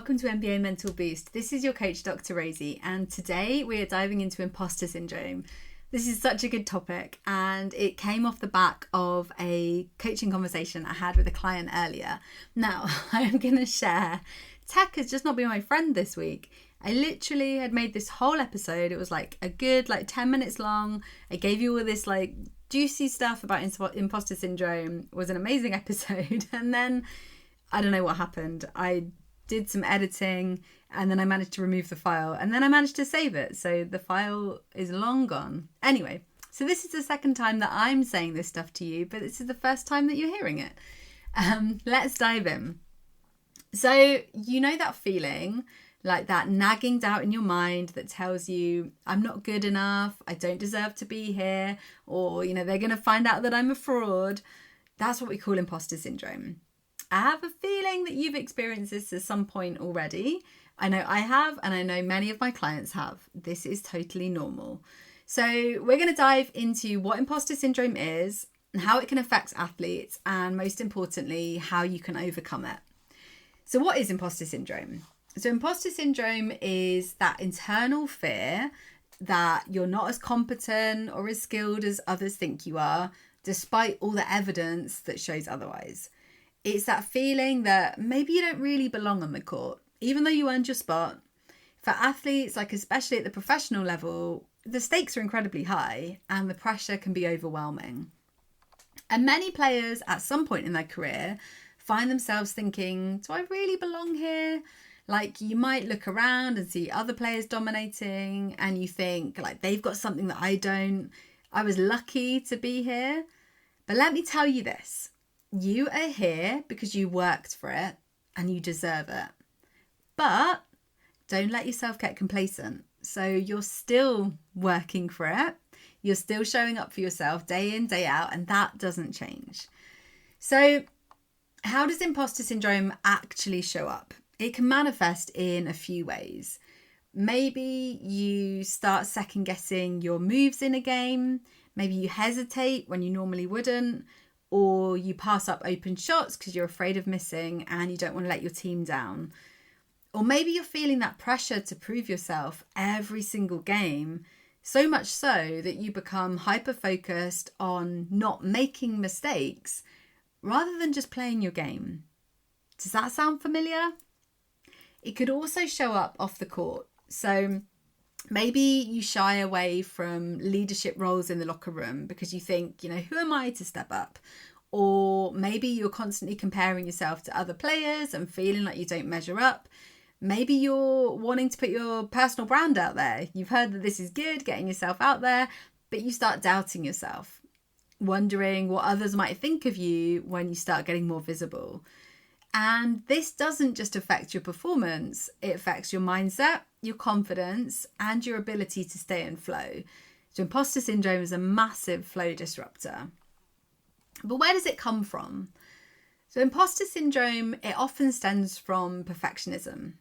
welcome to MBA Mental Boost. This is your coach, Dr. Rosie, and today we are diving into imposter syndrome. This is such a good topic, and it came off the back of a coaching conversation I had with a client earlier. Now, I am going to share, tech has just not been my friend this week. I literally had made this whole episode. It was like a good 10 minutes long. I gave you all this juicy stuff about imposter syndrome. It was an amazing episode. And then I don't know what happened. I did some editing and then I managed to remove the file and then I managed to save it. So the file is long gone. Anyway, so this is the second time that I'm saying this stuff to you, but this is the first time that you're hearing it. Let's dive in. So you know that feeling, like that nagging doubt in your mind that tells you I'm not good enough, I don't deserve to be here, or they're going to find out that I'm a fraud. That's what we call imposter syndrome. I have a feeling that you've experienced this at some point already. I know I have, and I know many of my clients have. This is totally normal. So we're going to dive into what imposter syndrome is and how it can affect athletes, and most importantly, how you can overcome it. So what is imposter syndrome? So imposter syndrome is that internal fear that you're not as competent or as skilled as others think you are, despite all the evidence that shows otherwise. It's that feeling that maybe you don't really belong on the court, even though you earned your spot. For athletes, especially at the professional level, the stakes are incredibly high and the pressure can be overwhelming. And many players at some point in their career find themselves thinking, do I really belong here? You might look around and see other players dominating and you think they've got something that I don't. I was lucky to be here. But let me tell you this. You are here because you worked for it and you deserve it. But don't let yourself get complacent. So you're still working for it. You're still showing up for yourself day in, day out, and that doesn't change. So how does imposter syndrome actually show up? It can manifest in a few ways. Maybe you start second guessing your moves in a game. Maybe you hesitate when you normally wouldn't. Or you pass up open shots because you're afraid of missing and you don't want to let your team down. Or maybe you're feeling that pressure to prove yourself every single game, so much so that you become hyper-focused on not making mistakes rather than just playing your game. Does that sound familiar? It could also show up off the court. So maybe you shy away from leadership roles in the locker room because you think, who am I to step up? Or maybe you're constantly comparing yourself to other players and feeling like you don't measure up. Maybe you're wanting to put your personal brand out there. You've heard that this is good, getting yourself out there, but you start doubting yourself, wondering what others might think of you when you start getting more visible. And this doesn't just affect your performance, it affects your mindset, your confidence, and your ability to stay in flow. So imposter syndrome is a massive flow disruptor. But where does it come from? So imposter syndrome, it often stems from perfectionism,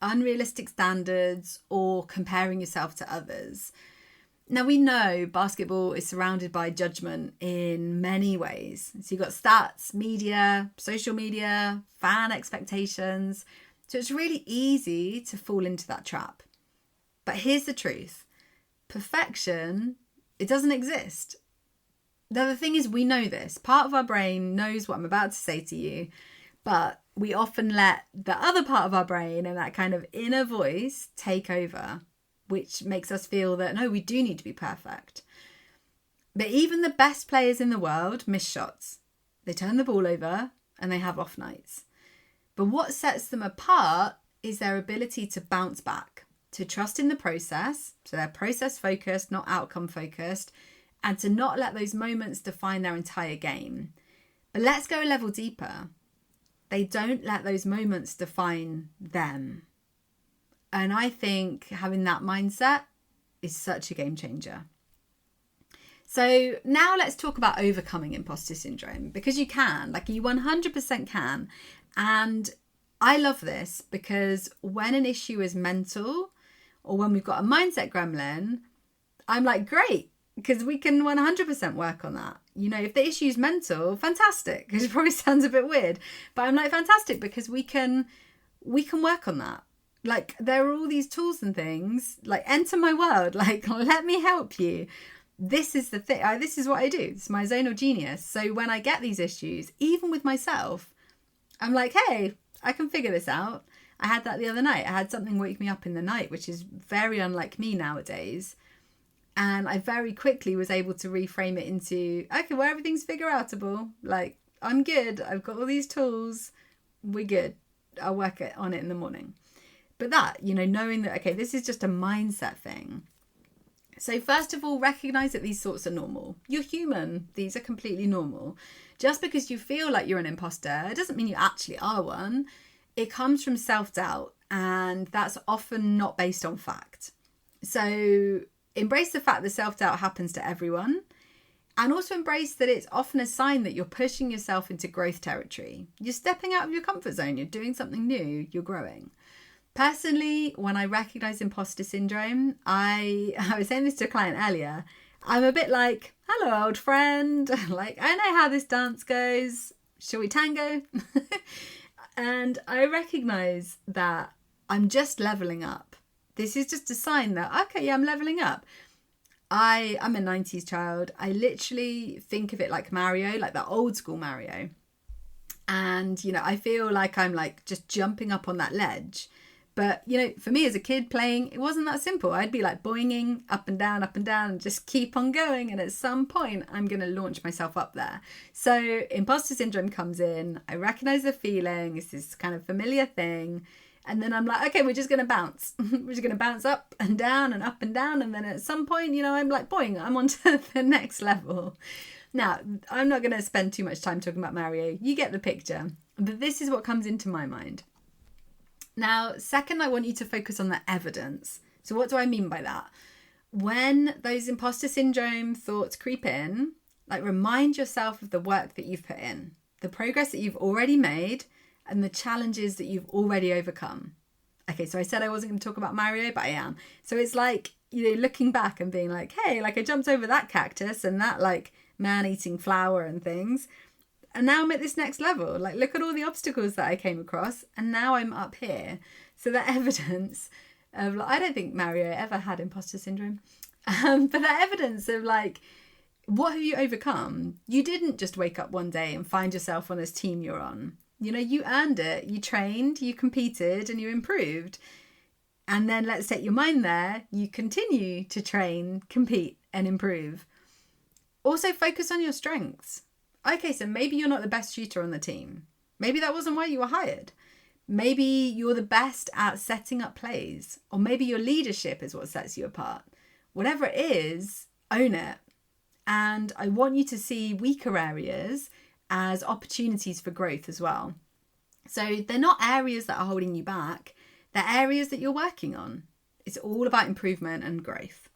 unrealistic standards, or comparing yourself to others. Now we know basketball is surrounded by judgment in many ways. So you've got stats, media, social media, fan expectations. So it's really easy to fall into that trap. But here's the truth. Perfection, it doesn't exist. Now the thing is, we know this. Part of our brain knows what I'm about to say to you, but we often let the other part of our brain and that kind of inner voice take over, which makes us feel that, no, we do need to be perfect. But even the best players in the world miss shots. They turn the ball over and they have off nights. But what sets them apart is their ability to bounce back, to trust in the process. So they're process focused, not outcome focused, and to not let those moments define their entire game. But let's go a level deeper. They don't let those moments define them. And I think having that mindset is such a game changer. So now let's talk about overcoming imposter syndrome, because you can, you 100% can. And I love this because when an issue is mental or when we've got a mindset gremlin, I'm great, because we can 100% work on that. If the issue is mental, fantastic, because it probably sounds a bit weird, but I'm fantastic because we can we can work on that. Like, there are all these tools and things, like, enter my world, like, let me help you. This is the thing. This is what I do. It's my zone of genius. So when I get these issues, even with myself, I'm like, hey, I can figure this out. I had that the other night. I had something wake me up in the night, which is very unlike me nowadays. And I very quickly was able to reframe it into, okay, well, everything's figure outable. Like, I'm good. I've got all these tools. We're good. I'll work on it in the morning. But that, knowing that, okay, this is just a mindset thing. So first of all, recognize that these thoughts are normal. You're human. These are completely normal. Just because you feel like you're an imposter, it doesn't mean you actually are one. It comes from self-doubt, and that's often not based on fact. So embrace the fact that self-doubt happens to everyone, and also embrace that it's often a sign that you're pushing yourself into growth territory. You're stepping out of your comfort zone. You're doing something new. You're growing. Personally, when I recognize imposter syndrome, I was saying this to a client earlier, I'm a bit like, hello, old friend. Like, I know how this dance goes. Shall we tango? And I recognize that I'm just leveling up. This is just a sign that, okay, yeah, I'm leveling up. I'm a 90s child. I literally think of it like Mario, like that old school Mario. And, I feel like I'm like just jumping up on that ledge. But, for me as a kid playing, it wasn't that simple. I'd be like boinging up and down, and just keep on going. And at some point, I'm going to launch myself up there. So imposter syndrome comes in. I recognize the feeling. It's this kind of familiar thing. And then I'm like, okay, we're just going to bounce. We're just going to bounce up and down and up and down. And then at some point, I'm like, boing, I'm on to the next level. Now, I'm not going to spend too much time talking about Mario. You get the picture. But this is what comes into my mind. Now, second, I want you to focus on the evidence. So what do I mean by that? When those imposter syndrome thoughts creep in, like, remind yourself of the work that you've put in, the progress that you've already made, and the challenges that you've already overcome. Okay, so I said I wasn't going to talk about Mario, but I am. So it's like, looking back and being like, hey, like, I jumped over that cactus and that, like, man eating flower and things. And now I'm at this next level. Like, look at all the obstacles that I came across. And now I'm up here. So that evidence of, like, I don't think Mario ever had imposter syndrome. But that evidence of, like, what have you overcome? You didn't just wake up one day and find yourself on this team you're on. You earned it. You trained, you competed, and you improved. And then let's take your mind there. You continue to train, compete, and improve. Also focus on your strengths. Okay, so maybe you're not the best shooter on the team. Maybe that wasn't why you were hired. Maybe you're the best at setting up plays. Or maybe your leadership is what sets you apart. Whatever it is, own it. And I want you to see weaker areas as opportunities for growth as well. So they're not areas that are holding you back. They're areas that you're working on. It's all about improvement and growth.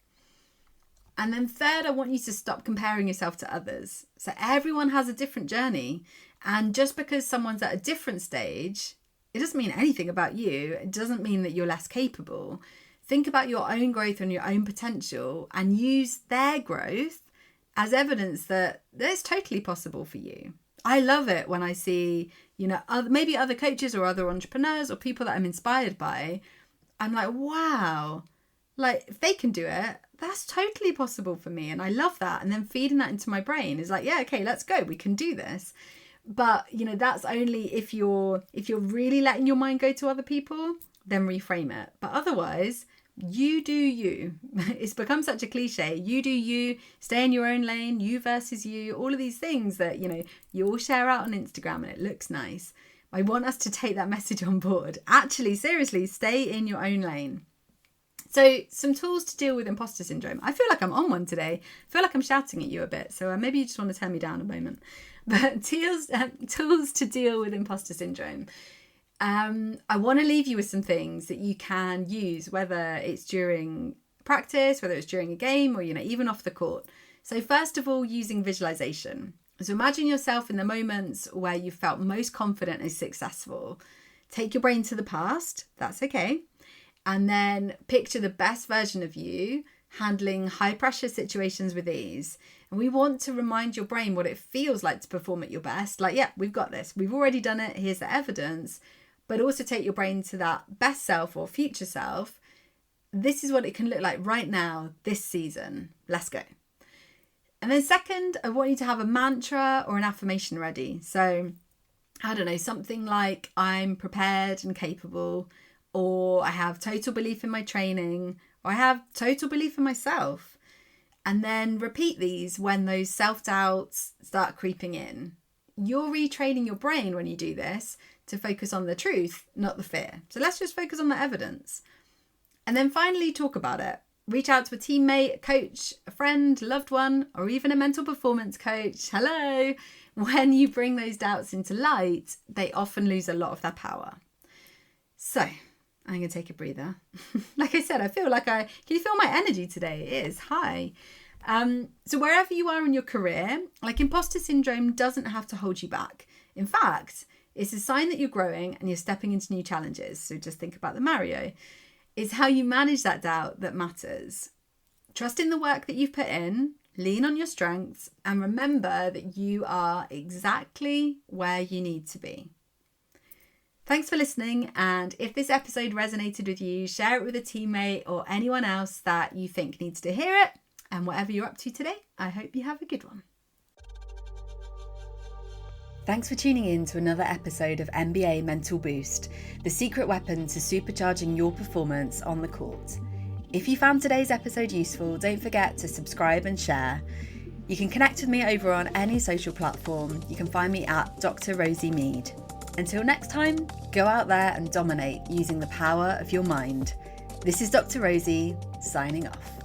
And then third, I want you to stop comparing yourself to others. So everyone has a different journey. And just because someone's at a different stage, it doesn't mean anything about you. It doesn't mean that you're less capable. Think about your own growth and your own potential and use their growth as evidence that it's totally possible for you. I love it when I see, maybe other coaches or other entrepreneurs or people that I'm inspired by. I'm like, wow, like, if they can do it, that's totally possible for me. And I love that. And then feeding that into my brain is like, yeah, okay, let's go. We can do this. But, that's only if you're really letting your mind go to other people, then reframe it. But otherwise, you do you. It's become such a cliche. You do you, stay in your own lane, you versus you, all of these things that, you all share out on Instagram and it looks nice. I want us to take that message on board. Actually, seriously, stay in your own lane. So some tools to deal with imposter syndrome. I feel like I'm on one today. I feel like I'm shouting at you a bit. So maybe you just want to turn me down a moment. But tools to deal with imposter syndrome. I want to leave you with some things that you can use, whether it's during practice, whether it's during a game or, even off the court. So first of all, using visualization. So imagine yourself in the moments where you felt most confident and successful. Take your brain to the past. That's okay. And then picture the best version of you handling high pressure situations with ease. And we want to remind your brain what it feels like to perform at your best. Like, yeah, we've got this. We've already done it. Here's the evidence. but also take your brain to that best self or future self. This is what it can look like right now, this season. Let's go. And then second, I want you to have a mantra or an affirmation ready. So I don't know, something like I'm prepared and capable, or I have total belief in my training, or I have total belief in myself. And then repeat these when those self-doubts start creeping in. You're retraining your brain when you do this to focus on the truth, not the fear. So let's just focus on the evidence. And then finally, talk about it. Reach out to a teammate, a coach, a friend, loved one, or even a mental performance coach. Hello. When you bring those doubts into light, they often lose a lot of their power. So I'm going to take a breather. Like I said, can you feel my energy today? It is high. So wherever you are in your career, like imposter syndrome doesn't have to hold you back. In fact, it's a sign that you're growing and you're stepping into new challenges. So just think about the Mario. It's how you manage that doubt that matters. Trust in the work that you've put in, lean on your strengths, and remember that you are exactly where you need to be. Thanks for listening, and if this episode resonated with you, share it with a teammate or anyone else that you think needs to hear it. And whatever you're up to today, I hope you have a good one. Thanks for tuning in to another episode of MBA Mental Boost, the secret weapon to supercharging your performance on the court. If you found today's episode useful, don't forget to subscribe and share. You can connect with me over on any social platform. You can find me at Dr Rosie Mead. Until next time, go out there and dominate using the power of your mind. This is Dr Rosie, signing off.